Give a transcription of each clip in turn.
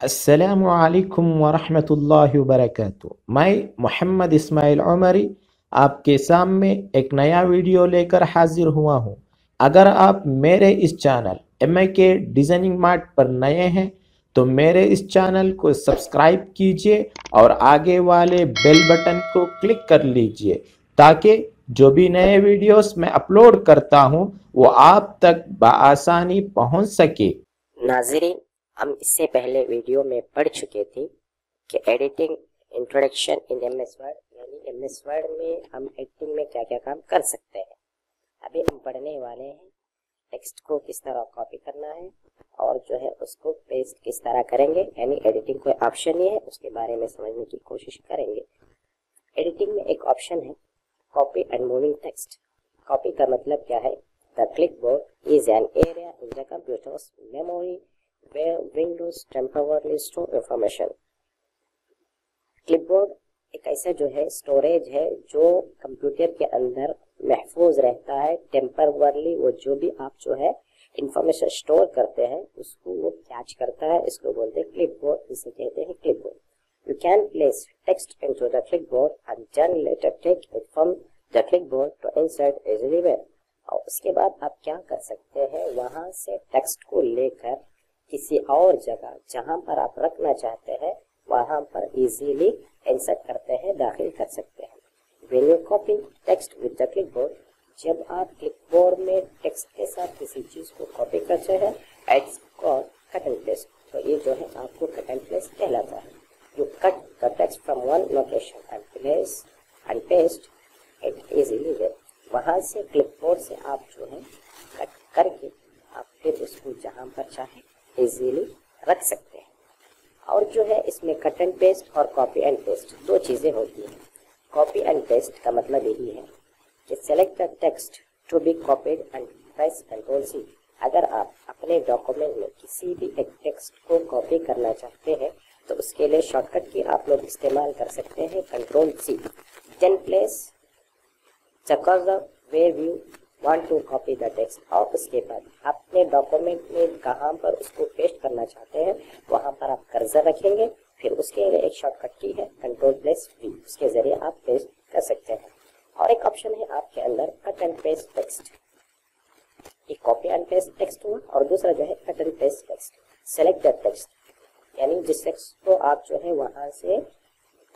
السلام علیکم ورحمۃ اللہ وبرکاتہ۔ میں محمد اسماعیل عمری آپ کے سامنے ایک نیا ویڈیو لے کر حاضر ہوا ہوں۔ اگر آپ میرے اس چینل MIK ڈیزائننگ مارٹ پر نئے ہیں تو میرے اس چینل کو سبسکرائب کیجئے اور آگے والے بیل بٹن کو کلک کر لیجئے تاکہ جو بھی نئے ویڈیوز میں اپلوڈ کرتا ہوں وہ آپ تک بآسانی پہنچ سکے۔ ناظرین، ہم اس سے پہلے ویڈیو میں پڑھ چکے تھے کہ ایڈیٹنگ انٹروڈکشن ان MS ورڈ، یعنی MS ورڈ میں ہم ایڈیٹنگ میں کیا کیا کام کر سکتے ہیں۔ ابھی ہم پڑھنے والے ہیں ٹیکسٹ کو کس طرح کاپی کرنا ہے اور جو ہے اس کو پیسٹ کس طرح کریں گے، یعنی ایڈیٹنگ کوئی آپشن نہیں ہے، اس کے بارے میں سمجھنے کی کوشش کریں گے۔ ایڈیٹنگ میں ایک آپشن ہے copy and moving text. Copy کا مطلب کیا ہے؟ The clipboard is an area in the computer's memory where Windows temporarily store information. Clip board ایک ایسا جو ہے اسٹوریج ہے جو کمپیوٹر کے اندر محفوظ رہتا ہے ٹیمپرورلی۔ وہ جو بھی آپ جو ہے انفارمیشن اسٹور کرتے ہیں اس کو وہ کیچ کرتا ہے، اس کو بولتے ہیں کلپ بورڈ، اسے کہتے ہیں clip board. You can place text into the clipboard and then later take it from the clipboard to insert easily where. اور اس کے بعد آپ کیا کر سکتے ہیں، وہاں سے ٹیکسٹ کو لے کر کسی اور جگہ جہاں پر آپ رکھنا چاہتے ہیں وہاں پر ایزیلی انسرٹ کرتے ہیں، داخل کر سکتے ہیں۔ When you copy text with the clipboard، جب آپ کلپ بورڈ میں ٹیکسٹ کے ساتھ کسی چیز کو کاپی کرتے ہیں، it's called cut and paste۔ تو یہ جو ہے آپ کو cut and paste کہلاتا ہے۔ You cut the text from one location and place and paste it easily there۔ وہاں سے کلپ بورڈ سے آپ جو ہے کٹ کر کے آپ پھر اس کو جہاں پر چاہیں ایزیلی رکھ سکتے ہیں۔ اور جو ہے اس میں کٹ اینڈ پیسٹ اور کاپی اینڈ پیسٹ دو چیزیں ہوتی ہیں۔ کاپی اینڈ پیسٹ کا مطلب یہی ہے کہ select the text to be copied and press Ctrl+C۔ اگر آپ اپنے ڈاکومنٹ میں کسی بھی ایک ٹیکسٹ کو کاپی کرنا چاہتے ہیں تو اس کے لیے شارٹ کٹ کی آپ لوگ استعمال کر سکتے ہیں Ctrl+C۔ Then place the cursor where you want to copy the text، اور اس کے بعد اپنے ڈاکومنٹ میں کہاں پر اس کو پیسٹ کرنا چاہتے ہیں وہاں پر آپ کرسر رکھیں گے، پھر اس کے لیے ایک شارٹ کٹ کی ہے Ctrl+V، اس کے ذریعے آپ پیسٹ کر سکتے ہیں۔ اور ایک آپشن ہے آپ کے اندر کٹ اینڈ پیسٹ ٹیکسٹ، ایک کاپی اینڈ پیسٹ ٹیکسٹ ہوا اور دوسرا جو ہے cut and paste text. Select the text, یعنی جس ٹیکسٹ کو آپ جو ہے وہاں سے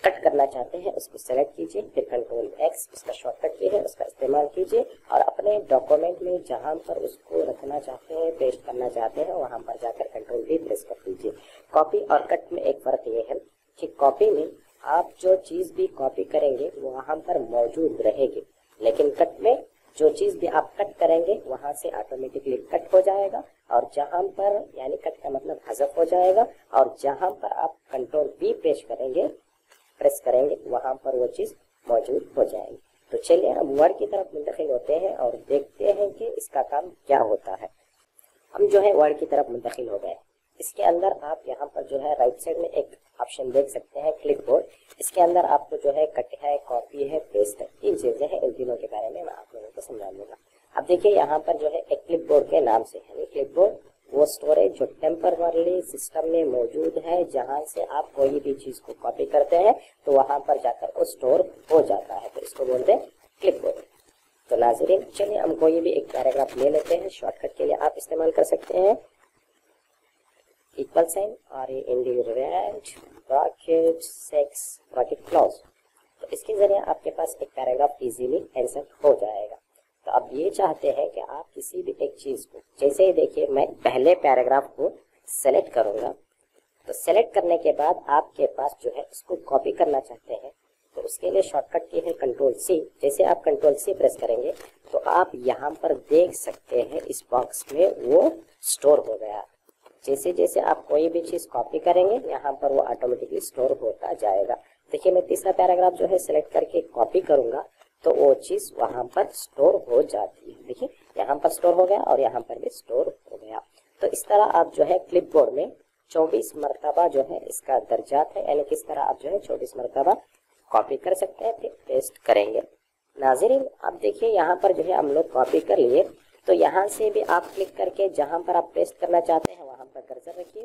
کٹ کرنا چاہتے ہیں اس کو سلیکٹ کیجئے، پھر Ctrl+X اس کا شارٹ کٹ کی ہے اس کا استعمال کیجئے، اور اپنے ڈاکومنٹ میں جہاں پر اس کو رکھنا چاہتے ہیں پیسٹ کرنا چاہتے ہیں وہاں پر جا کر Ctrl+V پریس کر دیجئے۔ کاپی اور کٹ میں ایک فرق یہ ہے کہ کاپی میں آپ جو چیز بھی کاپی کریں گے وہ وہاں پر موجود رہے گی، لیکن کٹ میں جو چیز بھی آپ کٹ کریں گے وہاں سے آٹومیٹکلی کٹ ہو جائے گا، اور جہاں پر یعنی کٹ کا مطلب حذف ہو جائے گا، اور جہاں پر آپ Ctrl+V پریس کریں گے وہاں پر وہ چیز موجود ہو جائے گی۔ تو چلیے ہم ورڈ کی طرف منتقل ہوتے ہیں اور دیکھتے ہیں کہ اس کا کام کیا ہوتا ہے۔ ہم جو ہے ورڈ کی طرف منتقل ہو گئے۔ اس کے اندر آپ یہاں پر جو ہے رائٹ سائڈ میں ایک آپشن دیکھ سکتے ہیں کلپ بورڈ۔ اس کے اندر آپ کو جو ہے کٹ ہے، کاپی ہے، پیسٹ ہے، تین چیزیں ہیں، ان تینوں کے بارے میں آپ لوگوں کو سمجھا دوں گا۔ اب دیکھیے یہاں پر جو ہے ایک کلپ بورڈ کے نام سے، یعنی کلپ بورڈ وہ اسٹوریج جو ٹیمپرریلی سسٹم میں موجود ہے، جہاں سے آپ کوئی بھی چیز کو کاپی کرتے ہیں تو وہاں پر جا کر وہ اسٹور ہو جاتا ہے، تو اس کو بولتے ہیں کلپ بورڈ۔ تو ناظرین چلیے ہم کوئی بھی ایک پیراگراف لے لیتے ہیں، شارٹ کٹ کے لیے آپ استعمال کر سکتے ہیں equal sign @, bracket 6 bracket close۔ تو اس کے ذریعے آپ کے پاس ایک پیراگراف ایزیلی انسرٹ ہو جائے گا۔ تو اب یہ چاہتے ہیں کہ آپ کسی بھی ایک چیز کو، جیسے ہی دیکھیے میں پہلے پیراگراف کو سلیکٹ کروں گا، تو سلیکٹ کرنے کے بعد آپ کے پاس جو ہے اس کو کاپی کرنا چاہتے ہیں تو اس کے لیے شارٹ کٹ کی ہے Ctrl+C۔ جیسے آپ Ctrl+C پریس کریں گے تو آپ یہاں پر دیکھ سکتے ہیں اس باکس میں وہ اسٹور ہو گیا۔ جیسے جیسے آپ کوئی بھی چیز کاپی کریں گے یہاں پر وہ آٹومیٹکلی اسٹور ہوتا جائے گا۔ دیکھیے میں تیسرا پیراگراف جو ہے سلیکٹ کر کے کاپی کروں گا تو وہ چیز وہاں پر اسٹور ہو جاتی ہے۔ دیکھیے یہاں پر اسٹور ہو گیا اور یہاں پر بھی اسٹور ہو گیا۔ تو اس طرح آپ جو ہے کلپ بورڈ میں 24 مرتبہ جو ہے اس کا درجات ہے، یعنی کس طرح آپ جو ہے 24 مرتبہ کاپی کر سکتے ہیں، پھر پیسٹ کریں گے۔ ناظرین اب دیکھیے یہاں پر جو ہے ہم لوگ کاپی کر لیے، تو یہاں سے بھی آپ کلک کر کے جہاں پر آپ پیسٹ کرنا چاہتے ہیں وہاں پر کرسر رکھیے،